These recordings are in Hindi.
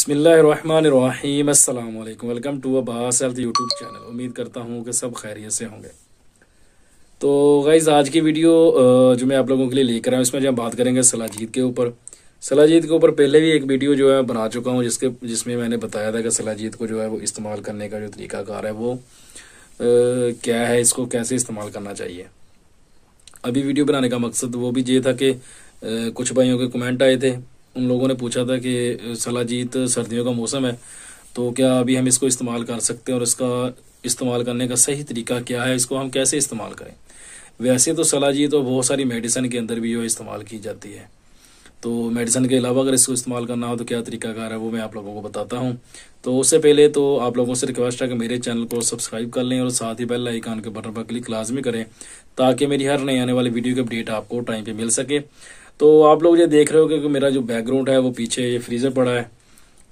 बिस्मिल्लाहिर्रहमानिर्रहीम अस्सलाम वालेकुम। Welcome to Abbas health YouTube channel. उम्मीद करता हूँ कि सब खैरियत से होंगे। तो गाइज़ आज की वीडियो जो मैं आप लोगों के लिए लेकर आया हूँ, इसमें जो हम बात करेंगे सलाजीत के ऊपर। सलाजीत के ऊपर पहले भी एक वीडियो जो है बना चुका हूँ, जिसमें मैंने बताया था कि सलाजीत को जो है वो इस्तेमाल करने का जो तरीकाकार है वो क्या है, इसको कैसे इस्तेमाल करना चाहिए। अभी वीडियो बनाने का मकसद वो भी ये था कि कुछ भाइयों के कमेंट आए थे, उन लोगों ने पूछा था कि सलाजीत सर्दियों का मौसम है तो क्या अभी हम इसको इस्तेमाल कर सकते हैं और इसका इस्तेमाल करने का सही तरीका क्या है, इसको हम कैसे इस्तेमाल करें। वैसे तो सलाजीत तो बहुत सारी मेडिसिन के अंदर भी जो इस्तेमाल की जाती है, तो मेडिसिन के अलावा अगर इसको इस्तेमाल करना हो तो क्या तरीकाकार है वो मैं आप लोगों को बताता हूँ। तो उससे पहले तो आप लोगों से रिक्वेस्ट है कि मेरे चैनल को सब्सक्राइब कर लें और साथ ही बेल आइकन के बटन पर क्लिक लाजमी करें ताकि मेरी हर नई आने वाली वीडियो की अपडेट आपको टाइम पे मिल सके। तो आप लोग ये देख रहे हो कि मेरा जो बैकग्राउंड है वो पीछे ये फ्रीज़र पड़ा है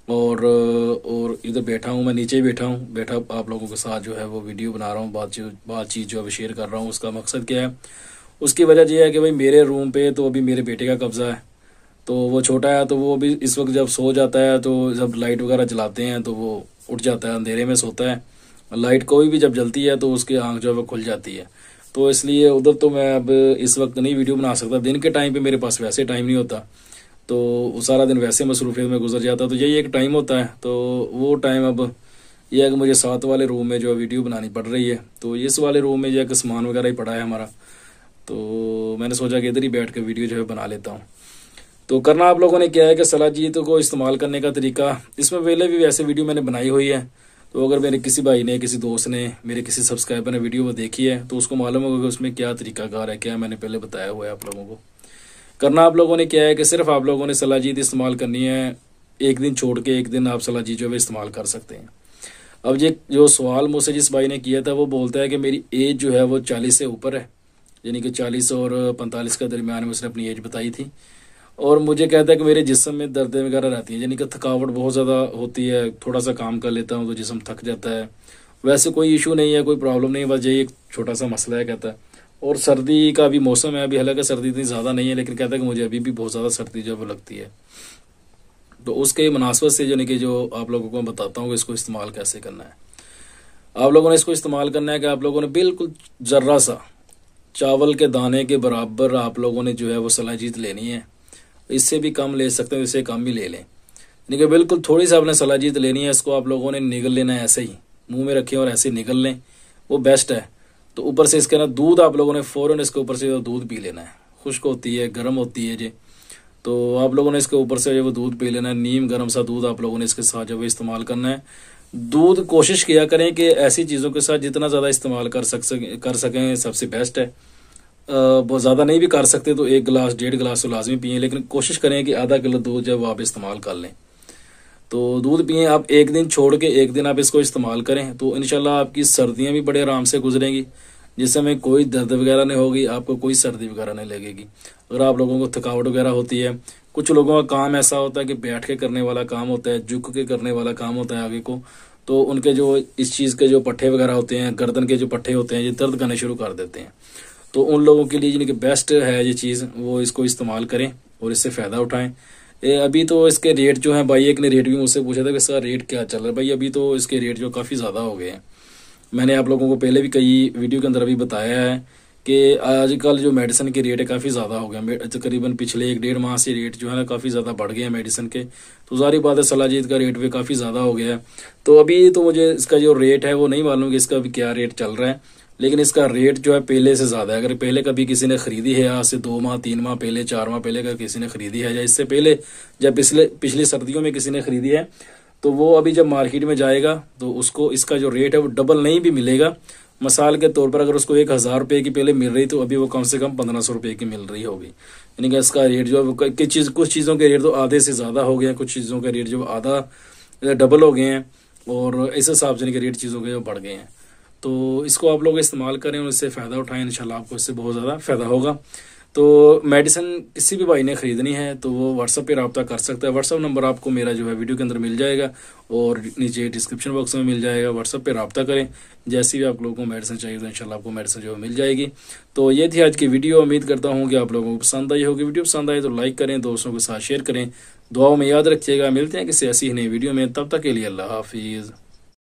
और इधर बैठा हूँ, मैं नीचे ही बैठा आप लोगों के साथ जो है वो वीडियो बना रहा हूँ, बातचीत जो है शेयर कर रहा हूँ। उसका मकसद क्या है, उसकी वजह यह है कि भाई मेरे रूम पे तो अभी मेरे बेटे का कब्जा है, तो वो छोटा है, तो वो भी इस वक्त जब सो जाता है तो जब लाइट वगैरह जलाते हैं तो वो उठ जाता है, अंधेरे में सोता है। लाइट कोई भी जब जलती है तो उसकी आंख जो है वो खुल जाती है, तो इसलिए उधर तो मैं अब इस वक्त नहीं वीडियो बना सकता। दिन के टाइम पे मेरे पास वैसे टाइम नहीं होता, तो सारा दिन वैसे मसरूफियत में गुजर जाता, तो यही एक टाइम होता है। तो वो टाइम अब यह है कि मुझे साथ वाले रूम में जो वीडियो बनानी पड़ रही है, तो इस वाले रूम में यह कि सामान वगैरह ही पड़ा है हमारा, तो मैंने सोचा कि इधर ही बैठ कर वीडियो जो है बना लेता हूँ। तो करना आप लोगों ने क्या है कि सलाजीत को इस्तेमाल करने का तरीका, इसमें पहले भी वैसे वीडियो मैंने बनाई हुई है, तो अगर मेरे किसी भाई ने, किसी दोस्त ने, मेरे किसी सब्सक्राइबर ने वीडियो वो देखी है तो उसको मालूम होगा कि उसमें क्या तरीकाकार है, क्या मैंने पहले बताया हुआ है आप लोगों को। करना आप लोगों ने क्या है कि सिर्फ आप लोगों ने सलाजीत इस्तेमाल करनी है, एक दिन छोड़ के एक दिन आप सलाजीत जो है इस्तेमाल कर सकते हैं। अब ये जो सवाल मुझसे जिस भाई ने किया था वो बोलता है कि मेरी एज जो है वो 40 से ऊपर है, यानी कि 40 और 45 के दरमियान में उसने अपनी एज बताई थी, और मुझे कहता है कि मेरे जिस्म में दर्द वगैरह रहती है, यानी कि थकावट बहुत ज़्यादा होती है, थोड़ा सा काम कर लेता हूँ तो जिस्म थक जाता है। वैसे कोई इशू नहीं है, कोई प्रॉब्लम नहीं है, बस यही एक छोटा सा मसला है कहता है। और सर्दी का भी मौसम है अभी, हालांकि सर्दी इतनी ज़्यादा नहीं है, लेकिन कहता है कि मुझे अभी भी बहुत ज़्यादा सर्दी जो वो लगती है। तो उसके मुनासबत से यानी कि जो आप लोगों को मैं बताता हूँ कि इसको इस्तेमाल कैसे करना है। आप लोगों ने इसको इस्तेमाल करना है कि आप लोगों ने बिल्कुल जर्रा सा चावल के दाने के बराबर आप लोगों ने जो है वो सलाजीत लेनी है। इससे भी कम ले सकते हैं, इससे कम भी ले लें, यानी कि बिल्कुल थोड़ी सी आपने सलाजीत लेनी है। इसको आप लोगों ने निगल लेना है, ऐसे ही मुंह में रखें और ऐसे ही निगल लें, वो बेस्ट है। तो ऊपर से इसके ना दूध आप लोगों ने फ़ौरन इसके ऊपर से दूध पी लेना है। खुश्क होती है, गर्म होती है जी, तो आप लोगों ने इसके ऊपर से जो वो दूध पी लेना है। नीम गर्म सा दूध आप लोगों ने इसके साथ जो वो इस्तेमाल करना है। दूध कोशिश किया करें कि ऐसी चीज़ों के साथ जितना ज़्यादा इस्तेमाल कर सकें सबसे बेस्ट है। बहुत ज़्यादा नहीं भी कर सकते तो 1 गिलास 1.5 गिलास तो लाजमी पिए, लेकिन कोशिश करें कि आधा किलो दूध जब आप इस्तेमाल कर लें तो दूध पिए। आप एक दिन छोड़ के एक दिन आप इसको इस्तेमाल करें तो इंशाल्लाह आपकी सर्दियां भी बड़े आराम से गुजरेंगी, जिसमें कोई दर्द वगैरह नहीं होगी, आपको कोई सर्दी वगैरह नहीं लगेगी। अगर आप लोगों को थकावट वगैरह होती है, कुछ लोगों का काम ऐसा होता है कि बैठ के करने वाला काम होता है, झुक के करने वाला काम होता है आगे को, तो उनके जो इस चीज़ के जो पट्टे वगैरह होते हैं, गर्दन के जो पट्टे होते हैं, ये दर्द करने शुरू कर देते हैं। तो उन लोगों के लिए जिनकी बेस्ट है ये चीज़, वो इसको इस्तेमाल करें और इससे फ़ायदा उठाएं। अभी तो इसके रेट जो हैं, भाई एक ने रेट भी मुझसे पूछा था कि सर रेट क्या चल रहा है। भाई अभी तो इसके रेट जो काफ़ी ज़्यादा हो गए हैं। मैंने आप लोगों को पहले भी कई वीडियो के अंदर अभी बताया है कि आजकल जो मेडिसिन के रेट है काफ़ी ज़्यादा हो गया। तकरीबन पिछले 1-1.5 माह से रेट जो है ना काफ़ी ज़्यादा बढ़ गए हैं मेडिसिन के, तो ज़ाहिर बात है सलाजीत का रेट भी काफ़ी ज़्यादा हो गया है। तो अभी तो मुझे इसका जो रेट है वो नहीं मालूम कि इसका अभी क्या रेट चल रहा है, लेकिन इसका रेट जो है पहले से ज़्यादा है। अगर पहले कभी किसी ने ख़रीदी है, आज से 2 माह 3 माह पहले 4 माह पहले का किसी ने ख़रीदी है, या इससे पहले जब पिछली सर्दियों में किसी ने ख़रीदी है, तो वो अभी जब मार्केट में जाएगा तो उसको इसका जो रेट है वो डबल नहीं भी मिलेगा। मिसाल के तौर पर अगर उसको 1,000 रुपये की पहले मिल रही तो अभी वो कम से कम 1,500 रुपये की मिल रही होगी। यानी कि इसका रेट जो है कुछ चीज़ों के रेट तो आधे से ज़्यादा हो गए हैं, कुछ चीज़ों के रेट जो आधा डबल हो गए हैं, और इस हिसाब से रेट चीज़ों के जो बढ़ गए हैं। तो इसको आप लोग इस्तेमाल करें और इससे फ़ायदा उठाएं, इंशाल्लाह आपको इससे बहुत ज़्यादा फ़ायदा होगा। तो मेडिसिन किसी भी भाई ने ख़रीदनी है तो वो व्हाट्सअप पे रब्ता कर सकता है। व्हाट्सअप नंबर आपको मेरा जो है वीडियो के अंदर मिल जाएगा और नीचे डिस्क्रिप्शन बॉक्स में मिल जाएगा। व्हाट्सअप पे रब्ता करें, जैसे भी आप लोगों को मेडिसिन चाहिए तो इंशाल्लाह आपको मेडिसिन जो है मिल जाएगी। तो ये थी आज की वीडियो। उम्मीद करता हूँ कि आप लोगों को पसंद आई होगी। वीडियो पसंद आए तो लाइक करें, दोस्तों के साथ शेयर करें दुआओं में याद रखिएगा। मिलते हैं किसी ऐसी ही नई वीडियो में, तब तक के लिए अल्लाह हाफिज़।